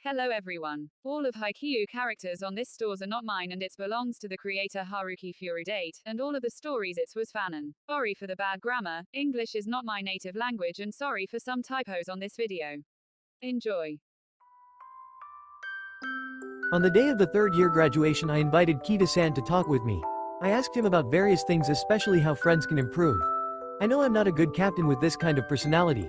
Hello everyone. All of Haikyuu characters on this stores are not mine and it belongs to the creator Haruki Furudate, and all of the stories it was fanon. Sorry for the bad grammar, English is not my native language and sorry for some typos on this video. Enjoy. On the day of the third-year graduation, I invited Kita-san to talk with me. I asked him about various things, especially how friends can improve. I know I'm not a good captain with this kind of personality.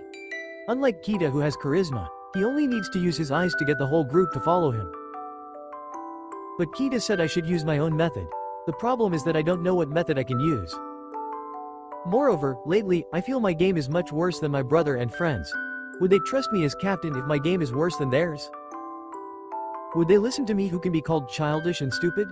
Unlike Kita, who has charisma, he only needs to use his eyes to get the whole group to follow him. But Kita said I should use my own method. The problem is that I don't know what method I can use. Moreover, lately, I feel my game is much worse than my brother and friends. Would they trust me as captain if my game is worse than theirs? Would they listen to me, who can be called childish and stupid?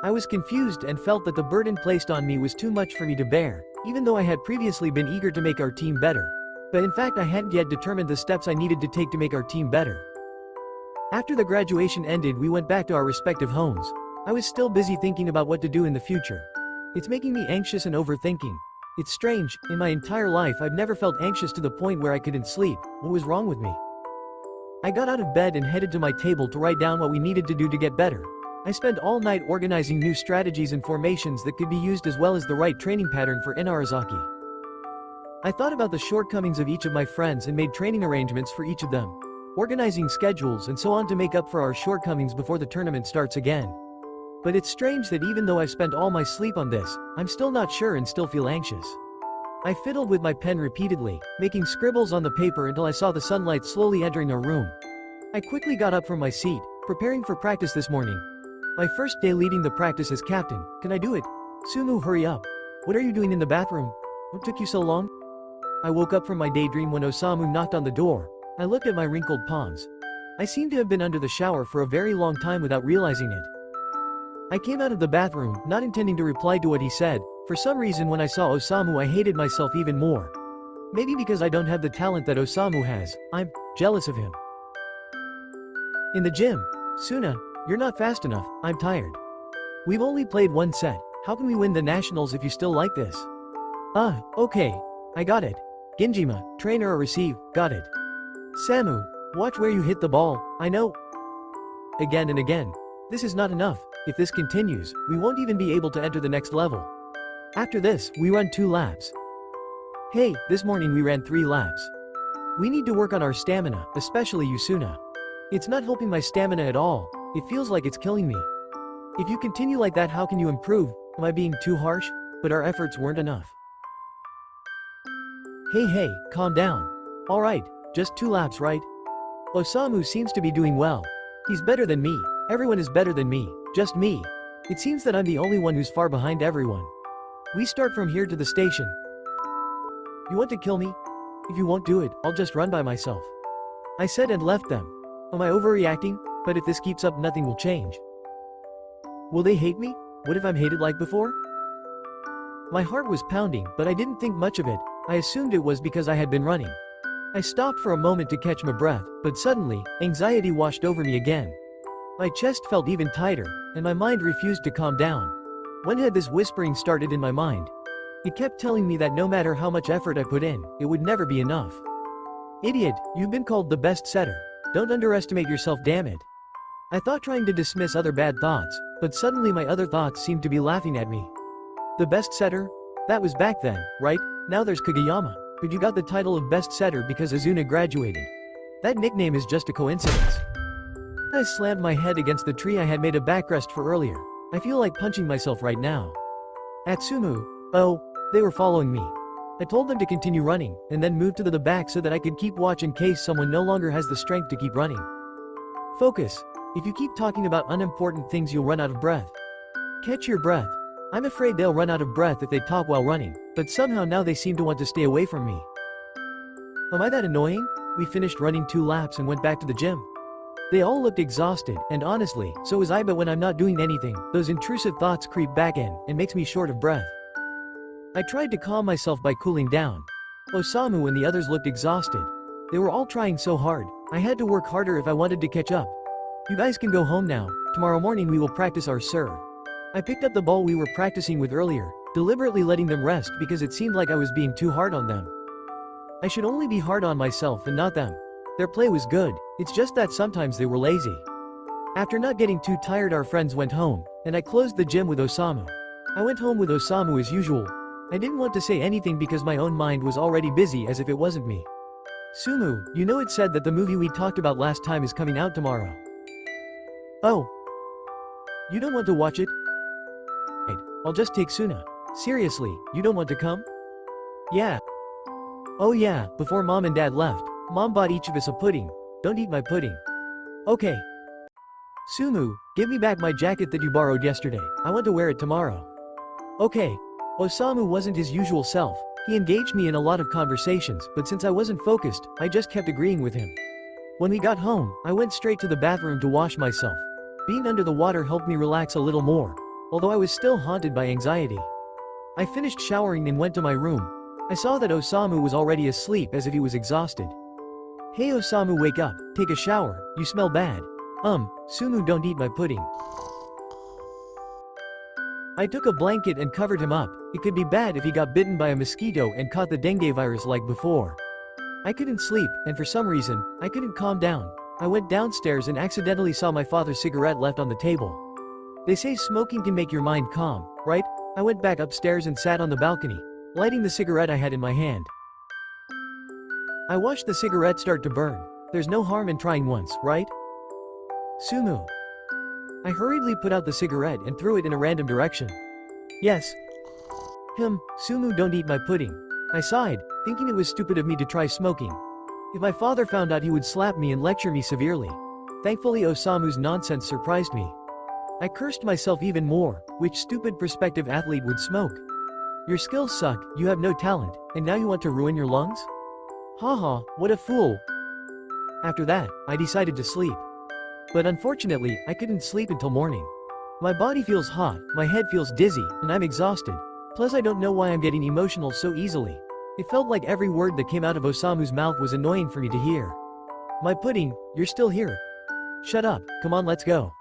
I was confused and felt that the burden placed on me was too much for me to bear, even though I had previously been eager to make our team better. But in fact I hadn't yet determined the steps I needed to take to make our team better. After the graduation ended, we went back to our respective homes. I was still busy thinking about what to do in the future. It's making me anxious and overthinking. It's strange, in my entire life I've never felt anxious to the point where I couldn't sleep. What was wrong with me? I got out of bed and headed to my table to write down what we needed to do to get better. I spent all night organizing new strategies and formations that could be used, as well as the right training pattern for Inarizaki. I thought about the shortcomings of each of my friends and made training arrangements for each of them, organizing schedules and so on to make up for our shortcomings before the tournament starts again. But it's strange that even though I've spent all my sleep on this, I'm still not sure and still feel anxious. I fiddled with my pen repeatedly, making scribbles on the paper until I saw the sunlight slowly entering our room. I quickly got up from my seat, preparing for practice this morning. My first day leading the practice as captain. Can I do it? Sumu, hurry up. What are you doing in the bathroom? What took you so long? I woke up from my daydream when Osamu knocked on the door. I looked at my wrinkled palms. I seemed to have been under the shower for a very long time without realizing it. I came out of the bathroom, not intending to reply to what he said. For some reason, when I saw Osamu I hated myself even more. Maybe because I don't have the talent that Osamu has. I'm jealous of him. In the gym. Suna, you're not fast enough, I'm tired. We've only played one set. How can we win the nationals if you still like this? Okay. I got it. Ginjima, trainer or receive, got it. Samu, watch where you hit the ball, I know. Again and again. This is not enough. If this continues, we won't even be able to enter the next level. After this, we run 2 laps. Hey, this morning we ran 3 laps. We need to work on our stamina, especially you, Suna. It's not helping my stamina at all. It feels like it's killing me. If you continue like that, how can you improve? Am I being too harsh? But our efforts weren't enough. Hey, calm down. Alright, just 2 laps, right? Osamu seems to be doing well. He's better than me. Everyone is better than me. Just me. It seems that I'm the only one who's far behind everyone. We start from here to the station. You want to kill me? If you won't do it, I'll just run by myself. I said and left them. Am I overreacting? But if this keeps up, nothing will change. Will they hate me? What if I'm hated like before? My heart was pounding, but I didn't think much of it. I assumed it was because I had been running. I stopped for a moment to catch my breath, but suddenly, anxiety washed over me again. My chest felt even tighter, and my mind refused to calm down. When had this whispering started in my mind? It kept telling me that no matter how much effort I put in, it would never be enough. Idiot, you've been called the best setter. Don't underestimate yourself, damn it. I thought, trying to dismiss other bad thoughts, but suddenly my other thoughts seemed to be laughing at me. The best setter? That was back then, right? Now there's Kageyama. But you got the title of best setter because Azuna graduated. That nickname is just a coincidence. I slammed my head against the tree I had made a backrest for earlier. I feel like punching myself right now. Atsumu. Oh, they were following me. I told them to continue running, and then moved to the back so that I could keep watch in case someone no longer has the strength to keep running. Focus. If you keep talking about unimportant things, you'll run out of breath. Catch your breath. I'm afraid they'll run out of breath if they talk while running, but somehow now they seem to want to stay away from me. Am I that annoying? We finished running 2 laps and went back to the gym. They all looked exhausted, and honestly, so was I, but when I'm not doing anything, those intrusive thoughts creep back in, and makes me short of breath. I tried to calm myself by cooling down. Osamu and the others looked exhausted. They were all trying so hard. I had to work harder if I wanted to catch up. You guys can go home now. Tomorrow morning we will practice our serve. I picked up the ball we were practicing with earlier, deliberately letting them rest because it seemed like I was being too hard on them. I should only be hard on myself and not them. Their play was good, It's just that sometimes they were lazy. After not getting too tired, our friends went home, and I closed the gym with Osamu. I went home with Osamu as usual. I didn't want to say anything because my own mind was already busy as if it wasn't me. Sumu, you know it said that the movie we talked about last time is coming out tomorrow. Oh. You don't want to watch it? Right, I'll just take Suna. Seriously, you don't want to come? Yeah. Oh yeah, before Mom and Dad left, Mom bought each of us a pudding. Don't eat my pudding. Okay. Sumu, give me back my jacket that you borrowed yesterday. I want to wear it tomorrow. Okay. Osamu wasn't his usual self. He engaged me in a lot of conversations, but since I wasn't focused, I just kept agreeing with him. When we got home, I went straight to the bathroom to wash myself. Being under the water helped me relax a little more, although I was still haunted by anxiety. I finished showering and went to my room. I saw that Osamu was already asleep as if he was exhausted. Hey Osamu, wake up, take a shower, you smell bad. Sumu, don't eat my pudding. I took a blanket and covered him up. It could be bad if he got bitten by a mosquito and caught the dengue virus like before. I couldn't sleep, and for some reason, I couldn't calm down. I went downstairs and accidentally saw my father's cigarette left on the table. They say smoking can make your mind calm, right? I went back upstairs and sat on the balcony, lighting the cigarette I had in my hand. I watched the cigarette start to burn. There's no harm in trying once, right? Sumu. I hurriedly put out the cigarette and threw it in a random direction. Yes. Sumu, don't eat my pudding. I sighed, thinking it was stupid of me to try smoking. If my father found out, he would slap me and lecture me severely. Thankfully, Osamu's nonsense surprised me. I cursed myself even more. Which stupid prospective athlete would smoke? Your skills suck, you have no talent, and now you want to ruin your lungs? Haha, what a fool. After that, I decided to sleep. But unfortunately, I couldn't sleep until morning. My body feels hot, my head feels dizzy, and I'm exhausted. Plus I don't know why I'm getting emotional so easily. It felt like every word that came out of Osamu's mouth was annoying for me to hear. My pudding, you're still here. Shut up, come on, let's go.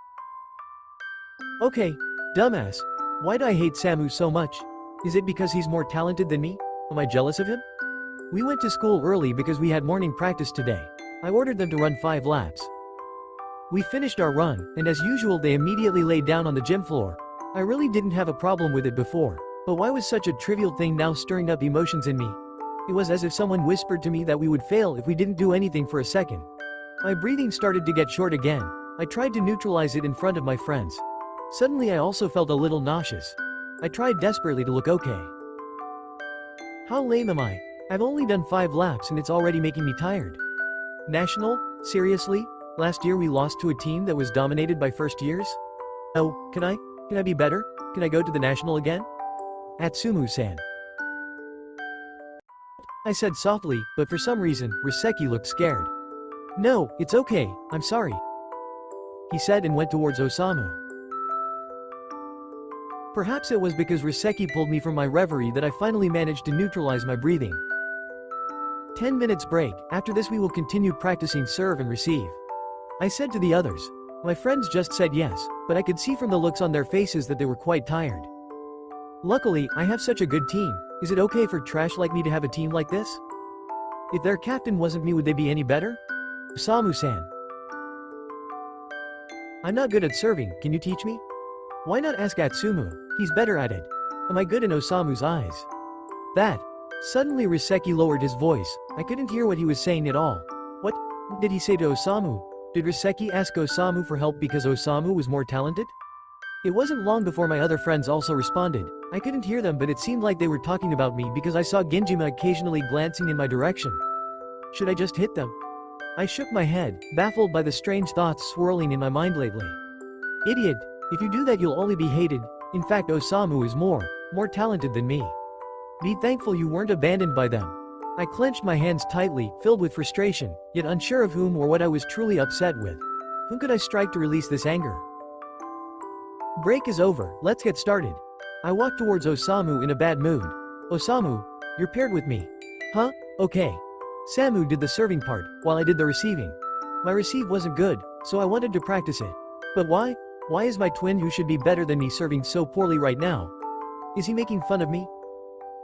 Okay, dumbass. Why do I hate Samu so much? Is it because he's more talented than me? Am I jealous of him? We went to school early because we had morning practice today. I ordered them to run 5 laps. We finished our run, and as usual they immediately laid down on the gym floor. I really didn't have a problem with it before, but why was such a trivial thing now stirring up emotions in me? It was as if someone whispered to me that we would fail if we didn't do anything for a second. My breathing started to get short again. I tried to neutralize it in front of my friends. Suddenly I also felt a little nauseous. I tried desperately to look okay. How lame am I? I've only done 5 laps and it's already making me tired. National? Seriously? Last year we lost to a team that was dominated by first years? Oh, can I be better? Can I go to the national again? Atsumu-san. I said softly, but for some reason, Riseki looked scared. No, it's okay, I'm sorry. He said and went towards Osamu. Perhaps it was because Riseki pulled me from my reverie that I finally managed to neutralize my breathing. 10 minutes break, after this we will continue practicing serve and receive. I said to the others. My friends just said yes, but I could see from the looks on their faces that they were quite tired. Luckily, I have such a good team. Is it okay for trash like me to have a team like this? If their captain wasn't me, would they be any better? Osamu-san. I'm not good at serving, can you teach me? Why not ask Atsumu? He's better at it. Am I good in Osamu's eyes? That. Suddenly Riseki lowered his voice. I couldn't hear what he was saying at all. What did he say to Osamu? Did Riseki ask Osamu for help because Osamu was more talented? It wasn't long before my other friends also responded. I couldn't hear them, but it seemed like they were talking about me because I saw Ginjima occasionally glancing in my direction. Should I just hit them? I shook my head, baffled by the strange thoughts swirling in my mind lately. Idiot! If you do that you'll only be hated. In fact, Osamu is more talented than me. Be thankful you weren't abandoned by them. I clenched my hands tightly, filled with frustration, yet unsure of whom or what I was truly upset with. Whom could I strike to release this anger? Break is over, let's get started. I walked towards Osamu in a bad mood. Osamu, you're paired with me. Huh? Okay. Samu did the serving part, while I did the receiving. My receive wasn't good, so I wanted to practice it. But why? Why is my twin who should be better than me serving so poorly right now? Is he making fun of me?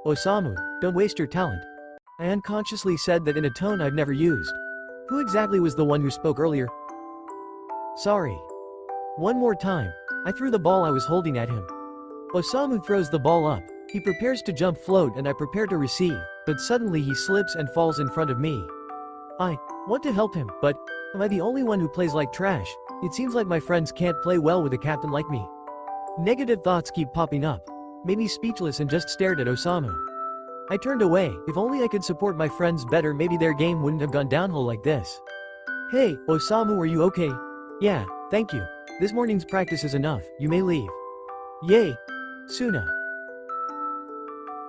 Osamu, don't waste your talent. I unconsciously said that in a tone I've never used. Who exactly was the one who spoke earlier? Sorry. One more time. I threw the ball I was holding at him. Osamu throws the ball up. He prepares to jump float and I prepare to receive, but suddenly he slips and falls in front of me. I want to help him, but am I the only one who plays like trash? It seems like my friends can't play well with a captain like me. Negative thoughts keep popping up. Made me speechless and just stared at Osamu. I turned away. If only I could support my friends better, maybe their game wouldn't have gone downhill like this. Hey, Osamu, are you okay? Yeah, thank you. This morning's practice is enough, you may leave. Yay! Suna.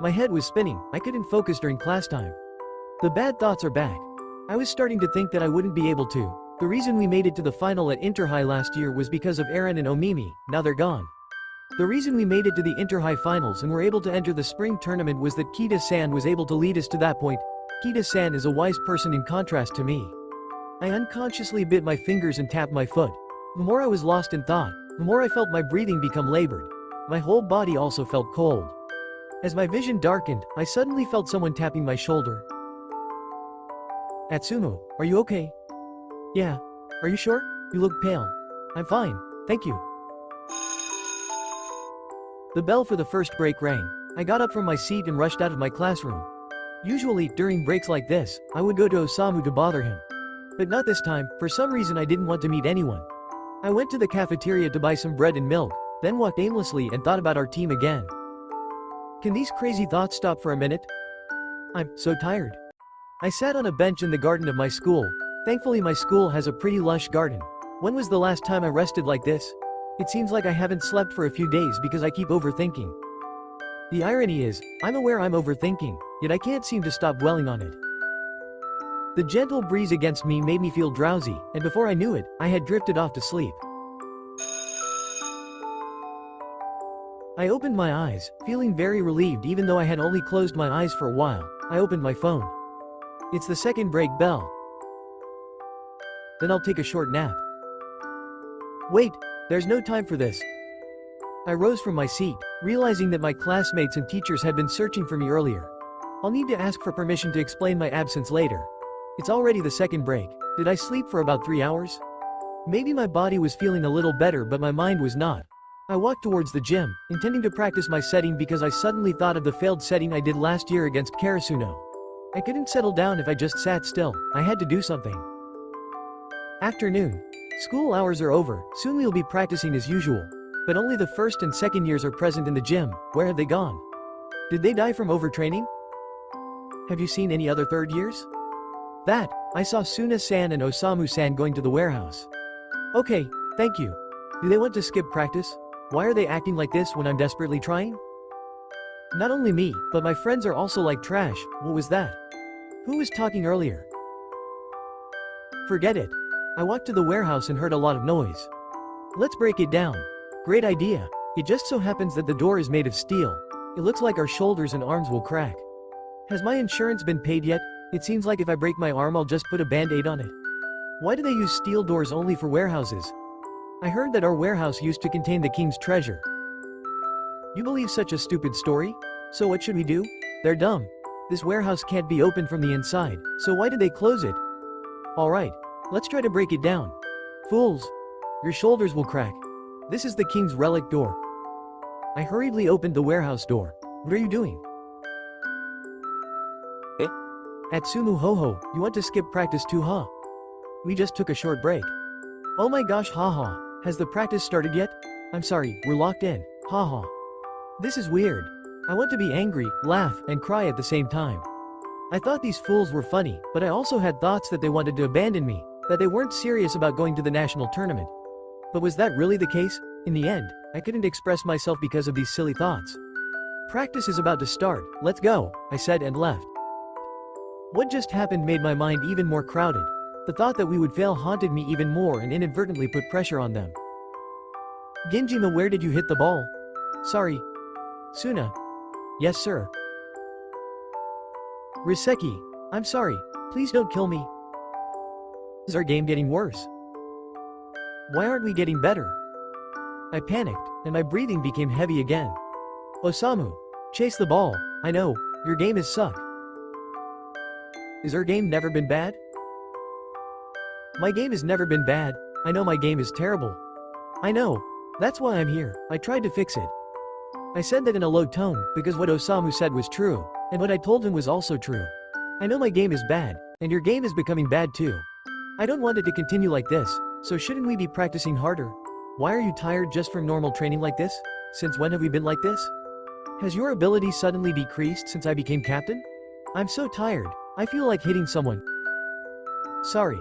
My head was spinning, I couldn't focus during class time. The bad thoughts are back. I was starting to think that I wouldn't be able to. The reason we made it to the final at Inter-High last year was because of Eren and Omimi, now they're gone. The reason we made it to the Inter-High finals and were able to enter the spring tournament was that Kita-san was able to lead us to that point. Kita-san is a wise person in contrast to me. I unconsciously bit my fingers and tapped my foot. The more I was lost in thought, the more I felt my breathing become labored. My whole body also felt cold. As my vision darkened, I suddenly felt someone tapping my shoulder. Atsumu, are you okay? Yeah. Are you sure? You look pale. I'm fine, thank you. The bell for the first break rang. I got up from my seat and rushed out of my classroom. Usually, during breaks like this, I would go to Osamu to bother him. But not this time. For some reason I didn't want to meet anyone. I went to the cafeteria to buy some bread and milk, then walked aimlessly and thought about our team again. Can these crazy thoughts stop for a minute? I'm so tired. I sat on a bench in the garden of my school. Thankfully my school has a pretty lush garden. When was the last time I rested like this? It seems like I haven't slept for a few days because I keep overthinking. The irony is, I'm aware I'm overthinking, yet I can't seem to stop dwelling on it. The gentle breeze against me made me feel drowsy, and before I knew it, I had drifted off to sleep. I opened my eyes, feeling very relieved even though I had only closed my eyes for a while. I opened my phone. It's the second break bell. Then I'll take a short nap. Wait, there's no time for this. I rose from my seat, realizing that my classmates and teachers had been searching for me earlier. I'll need to ask for permission to explain my absence later. It's already the second break. Did I sleep for about 3 hours? Maybe my body was feeling a little better but my mind was not. I walked towards the gym, intending to practice my setting because I suddenly thought of the failed setting I did last year against Karasuno. I couldn't settle down if I just sat still. I had to do something. Afternoon. School hours are over, soon we'll be practicing as usual. But only the first and second years are present in the gym. Where have they gone? Did they die from overtraining? Have you seen any other third years? That, I saw Suna-san and Osamu-san going to the warehouse. Okay, thank you. Do they want to skip practice? Why are they acting like this when I'm desperately trying? Not only me, but my friends are also like trash. What was that? Who was talking earlier? Forget it. I walked to the warehouse and heard a lot of noise. Let's break it down. Great idea. It just so happens that the door is made of steel. It looks like our shoulders and arms will crack. Has my insurance been paid yet? It seems like if I break my arm I'll just put a band-aid on it. Why do they use steel doors only for warehouses? I heard that our warehouse used to contain the king's treasure. You believe such a stupid story? So what should we do? They're dumb. This warehouse can't be opened from the inside, so why did they close it? Alright, let's try to break it down. Fools! Your shoulders will crack. This is the king's relic door. I hurriedly opened the warehouse door. What are you doing? Eh? Atsumu ho-ho, you want to skip practice too, huh? We just took a short break. Oh my gosh, haha. Has the practice started yet? I'm sorry, we're locked in. Haha. This is weird. I want to be angry, laugh, and cry at the same time. I thought these fools were funny, but I also had thoughts that they wanted to abandon me, that they weren't serious about going to the national tournament. But was that really the case? In the end, I couldn't express myself because of these silly thoughts. Practice is about to start, let's go, I said and left. What just happened made my mind even more crowded. The thought that we would fail haunted me even more and inadvertently put pressure on them. Ginjima, where did you hit the ball? Sorry. Suna. Yes, sir. Riseki. I'm sorry. Please don't kill me. Is our game getting worse? Why aren't we getting better? I panicked, and my breathing became heavy again. Osamu. Chase the ball. I know, your game is suck. Is our game never been bad? My game has never been bad. I know my game is terrible. I know. That's why I'm here. I tried to fix it. I said that in a low tone, because what Osamu said was true, and what I told him was also true. I know my game is bad, and your game is becoming bad too. I don't want it to continue like this, so shouldn't we be practicing harder? Why are you tired just from normal training like this? Since when have we been like this? Has your ability suddenly decreased since I became captain? I'm so tired. I feel like hitting someone. Sorry.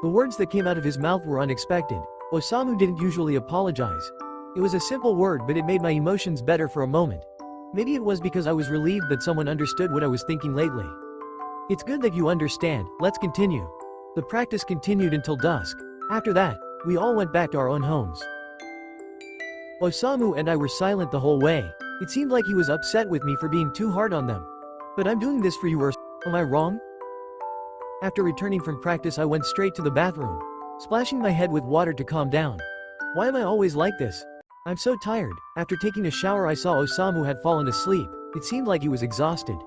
The words that came out of his mouth were unexpected. Osamu didn't usually apologize. It was a simple word, but it made my emotions better for a moment. Maybe it was because I was relieved that someone understood what I was thinking lately. It's good that you understand. Let's continue. The practice continued until dusk. After that, we all went back to our own homes. Osamu and I were silent the whole way. It seemed like he was upset with me for being too hard on them. But I'm doing this for you, or am I wrong? After returning from practice, I went straight to the bathroom, splashing my head with water to calm down. Why am I always like this? I'm so tired. After taking a shower, I saw Osamu had fallen asleep. It seemed like he was exhausted.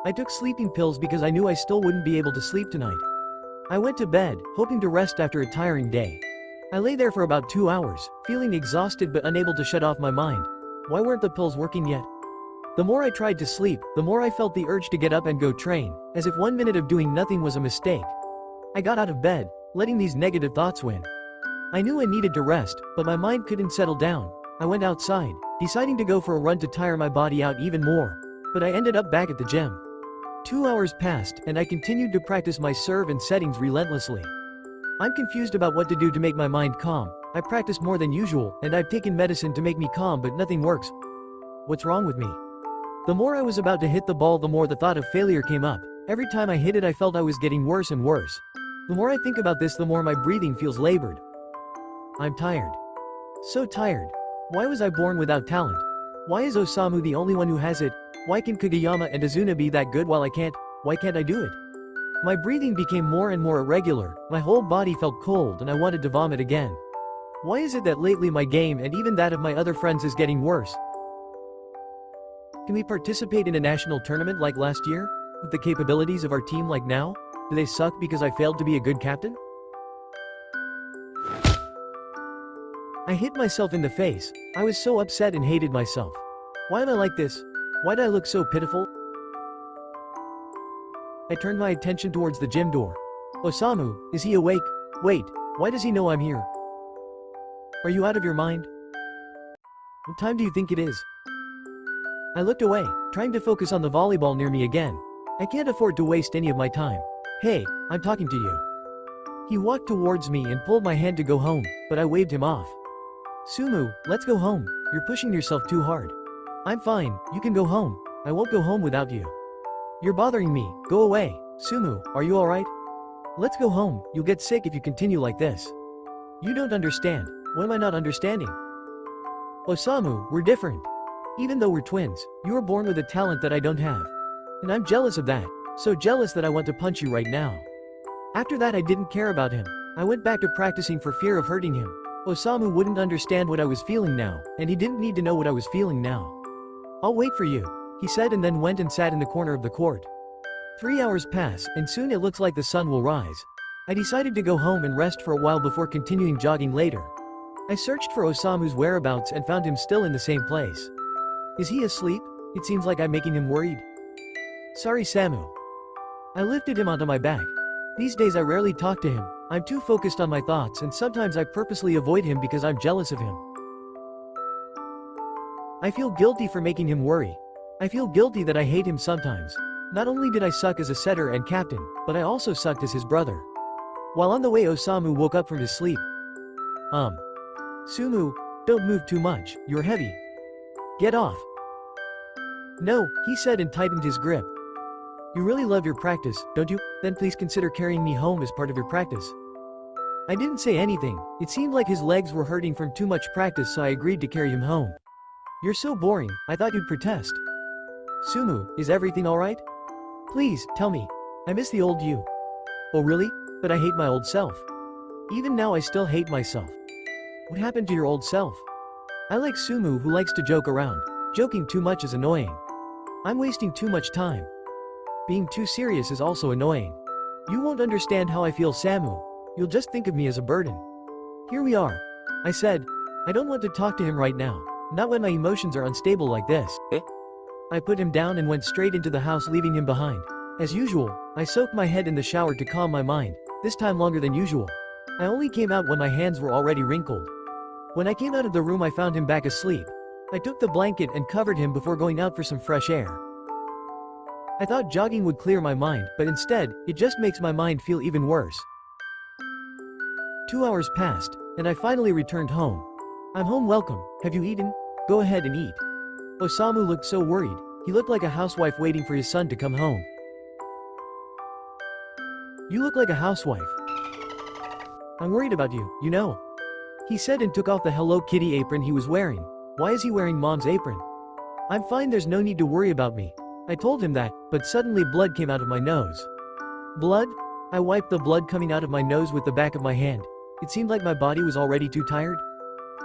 I took sleeping pills because I knew I still wouldn't be able to sleep tonight. I went to bed, hoping to rest after a tiring day. I lay there for about 2 hours, feeling exhausted but unable to shut off my mind. Why weren't the pills working yet? The more I tried to sleep, the more I felt the urge to get up and go train, as if 1 minute of doing nothing was a mistake. I got out of bed, letting these negative thoughts win. I knew I needed to rest, but my mind couldn't settle down. I went outside, deciding to go for a run to tire my body out even more. But I ended up back at the gym. 2 hours passed, and I continued to practice my serve and settings relentlessly. I'm confused about what to do to make my mind calm. I practice more than usual, and I've taken medicine to make me calm, but nothing works. What's wrong with me? The more I was about to hit the ball, the more the thought of failure came up. Every time I hit it, I felt I was getting worse and worse. The more I think about this, the more my breathing feels labored. I'm tired. So tired. Why was I born without talent? Why is Osamu the only one who has it? Why can Kageyama and Azuna be that good while I can't? Why can't I do it? My breathing became more and more irregular, my whole body felt cold and I wanted to vomit again. Why is it that lately my game and even that of my other friends is getting worse? Can we participate in a national tournament like last year? With the capabilities of our team like now? Do they suck because I failed to be a good captain? I hit myself in the face. I was so upset and hated myself. Why am I like this? Why do I look so pitiful? I turned my attention towards the gym door. Osamu, is he awake? Wait, why does he know I'm here? Are you out of your mind? What time do you think it is? I looked away, trying to focus on the volleyball near me again. I can't afford to waste any of my time. Hey, I'm talking to you. He walked towards me and pulled my hand to go home, but I waved him off. Sumu, let's go home. You're pushing yourself too hard. I'm fine, you can go home. I won't go home without you. You're bothering me, go away. Sumu, are you alright? Let's go home, you'll get sick if you continue like this. You don't understand. What am I not understanding? Osamu, we're different. Even though we're twins, you were born with a talent that I don't have. And I'm jealous of that. So jealous that I want to punch you right now. After that, I didn't care about him. I went back to practicing for fear of hurting him. Osamu wouldn't understand what I was feeling now, and he didn't need to know what I was feeling now. I'll wait for you, he said, and then went and sat in the corner of the court. 3 hours pass, and soon it looks like the sun will rise. I decided to go home and rest for a while before continuing jogging later. I searched for Osamu's whereabouts and found him still in the same place. Is he asleep? It seems like I'm making him worried. Sorry, Samu. I lifted him onto my back. These days I rarely talk to him. I'm too focused on my thoughts, and sometimes I purposely avoid him because I'm jealous of him. I feel guilty for making him worry. I feel guilty that I hate him sometimes. Not only did I suck as a setter and captain, but I also sucked as his brother. While on the way, Osamu woke up from his sleep. Sumu, don't move too much, you're heavy. Get off. No, he said and tightened his grip. You really love your practice, don't you? Then please consider carrying me home as part of your practice. I didn't say anything. It seemed like his legs were hurting from too much practice, so I agreed to carry him home. You're so boring, I thought you'd protest. Sumu, is everything alright? Please, tell me. I miss the old you. Oh really? But I hate my old self. Even now I still hate myself. What happened to your old self? I like Sumu, who likes to joke around. Joking too much is annoying. I'm wasting too much time. Being too serious is also annoying. You won't understand how I feel, Samu. You'll just think of me as a burden. Here we are. I said. I don't want to talk to him right now. Not when my emotions are unstable like this. I put him down and went straight into the house, leaving him behind. As usual, I soaked my head in the shower to calm my mind, this time longer than usual. I only came out when my hands were already wrinkled. When I came out of the room, I found him back asleep. I took the blanket and covered him before going out for some fresh air. I thought jogging would clear my mind, but instead, it just makes my mind feel even worse. 2 hours passed, and I finally returned home. I'm home, welcome. Have you eaten? Go ahead and eat. Osamu looked so worried. He looked like a housewife waiting for his son to come home. You look like a housewife. I'm worried about you, you know. He said and took off the Hello Kitty apron he was wearing. Why is he wearing mom's apron? I'm fine, there's no need to worry about me. I told him that, but suddenly blood came out of my nose. Blood? I wiped the blood coming out of my nose with the back of my hand. It seemed like my body was already too tired.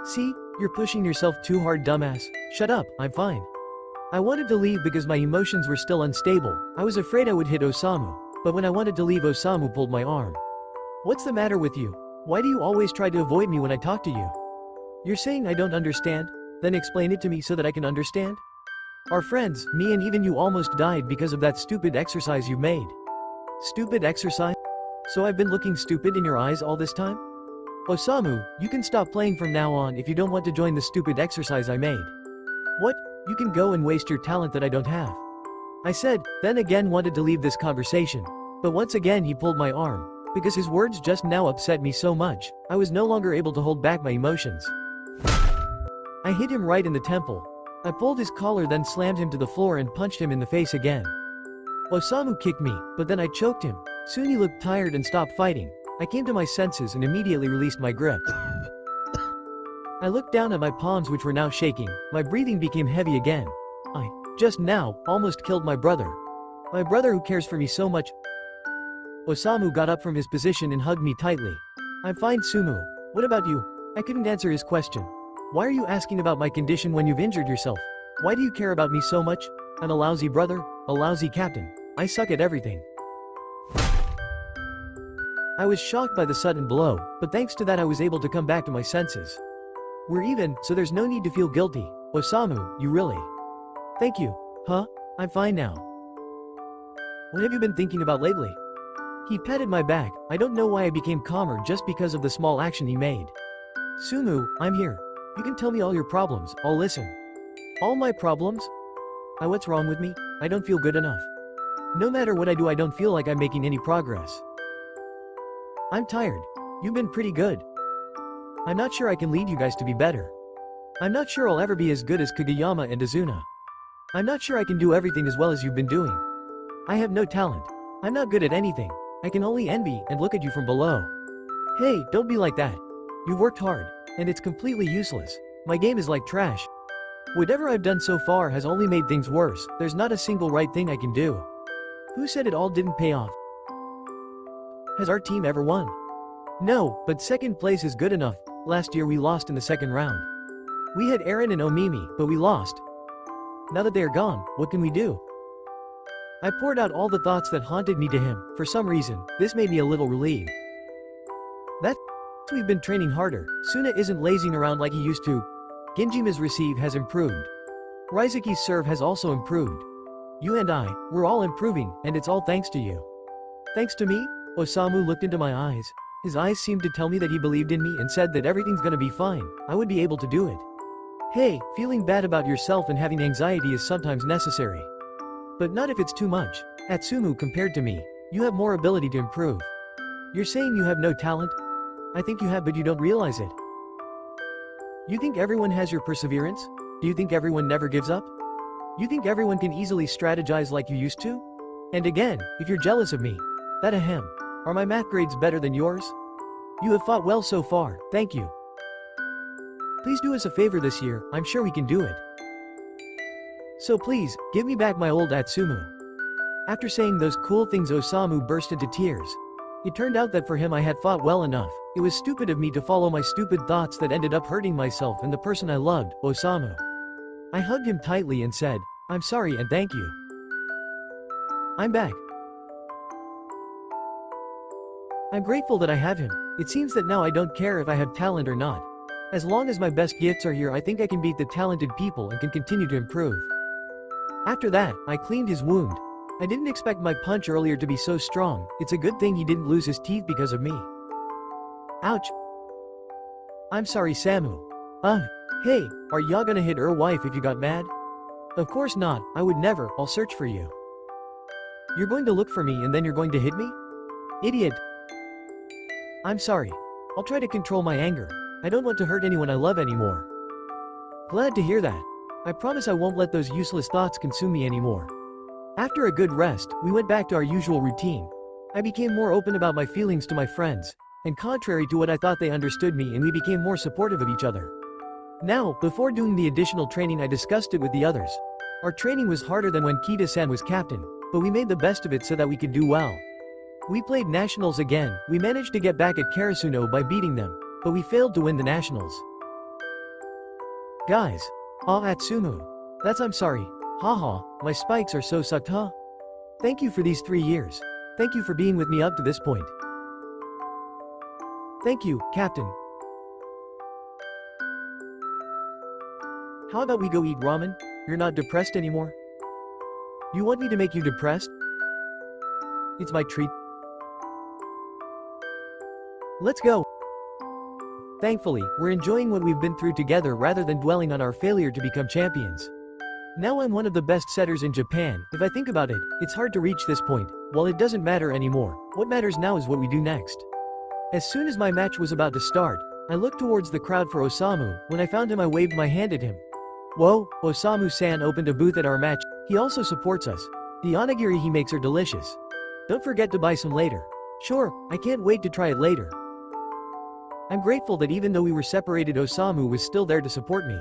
See? You're pushing yourself too hard, dumbass. Shut up, I'm fine. I wanted to leave because my emotions were still unstable. I was afraid I would hit Osamu. But when I wanted to leave, Osamu pulled my arm. What's the matter with you? Why do you always try to avoid me when I talk to you? You're saying I don't understand? Then explain it to me so that I can understand. Our friends, me and even you, almost died because of that stupid exercise you made. Stupid exercise? So I've been looking stupid in your eyes all this time? Osamu, you can stop playing from now on if you don't want to join the stupid exercise I made. What? You can go and waste your talent that I don't have. I said, then again wanted to leave this conversation. But once again he pulled my arm. Because his words just now upset me so much, I was no longer able to hold back my emotions. I hit him right in the temple. I pulled his collar, then slammed him to the floor and punched him in the face again. Osamu kicked me, but then I choked him. Soon he looked tired and stopped fighting. I came to my senses and immediately released my grip. I looked down at my palms, which were now shaking. My breathing became heavy again. I, just now, almost killed my brother. My brother who cares for me so much. Osamu got up from his position and hugged me tightly. I'm fine, Sumu. What about you? I couldn't answer his question. Why are you asking about my condition when you've injured yourself? Why do you care about me so much? I'm a lousy brother, a lousy captain. I suck at everything. I was shocked by the sudden blow, but thanks to that I was able to come back to my senses. We're even, so there's no need to feel guilty. Osamu, you really. Thank you. Huh? I'm fine now. What have you been thinking about lately? He patted my back. I don't know why I became calmer just because of the small action he made. Sumu, I'm here. You can tell me all your problems, I'll listen. All my problems? What's wrong with me? I don't feel good enough. No matter what I do, I don't feel like I'm making any progress. I'm tired. You've been pretty good. I'm not sure I can lead you guys to be better. I'm not sure I'll ever be as good as Kageyama and Azuna. I'm not sure I can do everything as well as you've been doing. I have no talent. I'm not good at anything. I can only envy and look at you from below. Hey, don't be like that. You've worked hard, and it's completely useless. My game is like trash. Whatever I've done so far has only made things worse. There's not a single right thing I can do. Who said it all didn't pay off? Has our team ever won? No, but second place is good enough. Last year we lost in the second round. We had Eren and Omimi, but we lost. Now that they are gone, what can we do? I poured out all the thoughts that haunted me to him. For some reason, this made me a little relieved. That's we've been training harder. Suna isn't lazing around like he used to. Genjima's receive has improved. Raizuki's serve has also improved. You and I, we're all improving, and it's all thanks to you. Thanks to me? Osamu looked into my eyes. His eyes seemed to tell me that he believed in me and said that everything's gonna be fine. I would be able to do it. Hey, feeling bad about yourself and having anxiety is sometimes necessary. But not if it's too much. Atsumu, compared to me, you have more ability to improve. You're saying you have no talent? I think you have, but you don't realize it. You think everyone has your perseverance? Do you think everyone never gives up? You think everyone can easily strategize like you used to? And again, if you're jealous of me, that ahem. Are my math grades better than yours? You have fought well so far, thank you. Please do us a favor this year, I'm sure we can do it. So please, give me back my old Atsumu. After saying those cool things, Osamu burst into tears. It turned out that for him I had fought well enough. It was stupid of me to follow my stupid thoughts that ended up hurting myself and the person I loved, Osamu. I hugged him tightly and said, I'm sorry and thank you. I'm back. I'm grateful that I have him. It seems that now I don't care if I have talent or not. As long as my best gifts are here, I think I can beat the talented people and can continue to improve. After that, I cleaned his wound. I didn't expect my punch earlier to be so strong. It's a good thing he didn't lose his teeth because of me. Ouch. I'm sorry, Samu. Hey, are y'all gonna hit her wife if you got mad? Of course not, I would never. I'll search for you. You're going to look for me and then you're going to hit me? Idiot. I'm sorry. I'll try to control my anger. I don't want to hurt anyone I love anymore. Glad to hear that. I promise I won't let those useless thoughts consume me anymore. After a good rest, we went back to our usual routine. I became more open about my feelings to my friends, and contrary to what I thought, they understood me and we became more supportive of each other. Now, before doing the additional training, I discussed it with the others. Our training was harder than when Kita-san was captain, but we made the best of it so that we could do well. We played nationals again. We managed to get back at Karasuno by beating them, but we failed to win the nationals. Guys. Atsumu. I'm sorry. Haha, my spikes are so sucked, huh? Thank you for these 3 years. Thank you for being with me up to this point. Thank you, Captain. How about we go eat ramen? You're not depressed anymore? You want me to make you depressed? It's my treat. Let's go. Thankfully, we're enjoying what we've been through together rather than dwelling on our failure to become champions. Now I'm one of the best setters in Japan. If I think about it, it's hard to reach this point. Well, it doesn't matter anymore. What matters now is what we do next. As soon as my match was about to start, I looked towards the crowd for Osamu. When I found him, I waved my hand at him. Whoa, Osamu-san opened a booth at our match. He also supports us. The onigiri he makes are delicious. Don't forget to buy some later. Sure, I can't wait to try it later. I'm grateful that even though we were separated, Osamu was still there to support me.